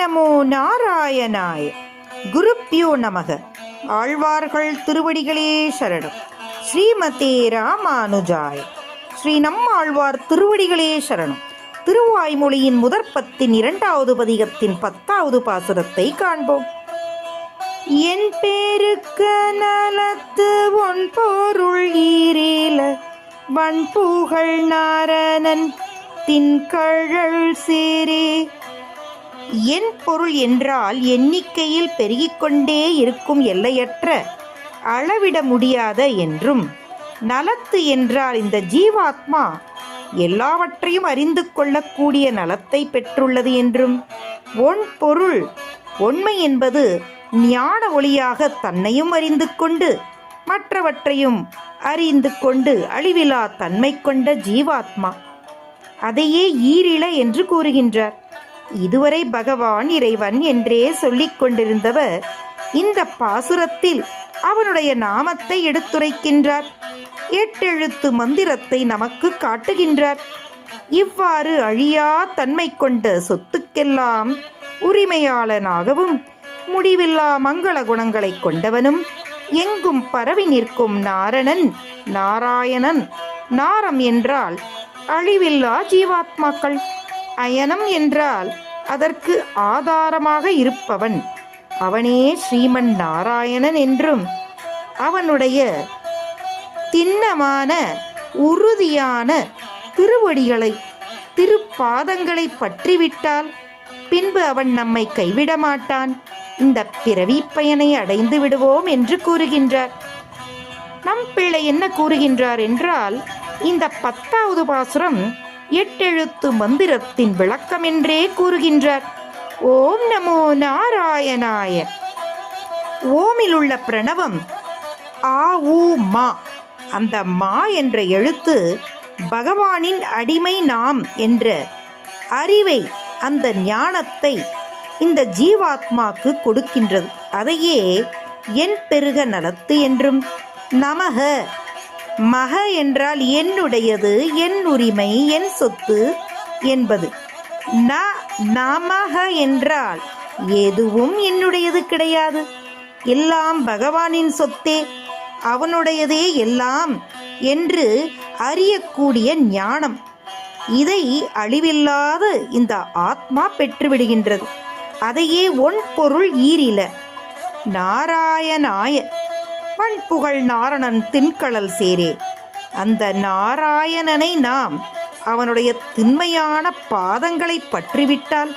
நமோ நாராயணாய. குருப்யோ நமக. ஆழ்வார்கள் திருவடிகளே சரணம். ஸ்ரீமதே ராமானுஜாய. ஸ்ரீ நம்மாழ்வார் திருவடிகளே சரணம். திருவாய்மொழியின் முதற்பத்தின் 2வது பதிகத்தின் 10வது பாசுரத்தை காண்போம். என் பேருக்க நலத்து ஒன் பொருள் ஈரேல வன்புகழ் நாரணன் தின்கழல் சேரே. என் பொருள் என்றால் எண்ணிக்கையில் பெருகிக்கொண்டே இருக்கும் எல்லையற்ற அளவிட முடியாத என்றும், நலத்து என்றால் இந்த ஜீவாத்மா எல்லாவற்றையும் அறிந்து கொள்ளக்கூடிய நலத்தை பெற்றுள்ளது என்றும், ஒன் பொருள் உண்மை என்பது ஞான ஒளியாக தன்னையும் அறிந்து கொண்டு மற்றவற்றையும் அறிந்து கொண்டு அழிவிலா தன்மை கொண்ட ஜீவாத்மா, அதையே ஈரில என்று கூறுகின்றார். இதுவரை பகவான் இறைவன் என்றே சொல்லிக் கொண்டிருந்தவர் இந்த பாசுரத்தில் அவனுடைய நாமத்தை எடுத்துரைக்கின்றார். 8 எழுத்து மந்திரத்தை நமக்கு காட்டுகின்றார். இவ்வாறு அழியா தன்மை கொண்ட சொத்துக்கெல்லாம் உரிமையாளனாகவும் முடிவில்லா மங்கள குணங்களை கொண்டவனும் எங்கும் பரவி நிற்கும் நாரணன் நாராயணன். நாரம் என்றால் அழிவில்லா ஜீவாத்மாக்கள், அயனம் என்றால் அதற்கு ஆதாரமாக இருப்பவன். அவனே ஸ்ரீமன் நாராயணன் என்றும், அவனுடைய திண்ணமான உறுதியான திருவடிகளை திருப்பாதங்களை பற்றிவிட்டால் பின்பு அவன் நம்மை கைவிட மாட்டான். இந்த பிறவி பயனை அடைந்து விடுவோம் என்று கூறுகின்றார். நம் பிள்ளை என்ன கூறுகின்றார் என்றால், இந்த 10வது பாசுரம் 8 எழுத்து மந்திரத்தின் விளக்கம் என்றே கூறுகின்றார். ஓம் நமோ நாராயணாய. ஓமில் உள்ள பிரணவம் ஆ ஊ மா. அந்த மா என்ற எழுத்து பகவானின் அடிமை நாம் என்ற அறிவை, அந்த ஞானத்தை இந்த ஜீவாத்மாக்கு கொடுக்கின்றது. அதையே என் பெருக நலத்து என்றும், நமக மக என்றால் என்னுடையது, என் உரிமை, என் சொத்து என்பது. நமக என்றால் எதுவும் என்னுடையது கிடையாது, எல்லாம் பகவானின் சொத்தே, அவனுடையதே எல்லாம் என்று அறியக்கூடிய ஞானம். இதை அழிவில்லாத இந்த ஆத்மா பெற்றுவிடுகின்றது. அதையே ஒன் பொருள் ஈரில நாராயணாய வன்புகழ் நாரணன் தின்கழல் சேரே. அந்த நாராயணனை நாம் அவனுடைய திண்மையான பாதங்களை பற்றிவிட்டால்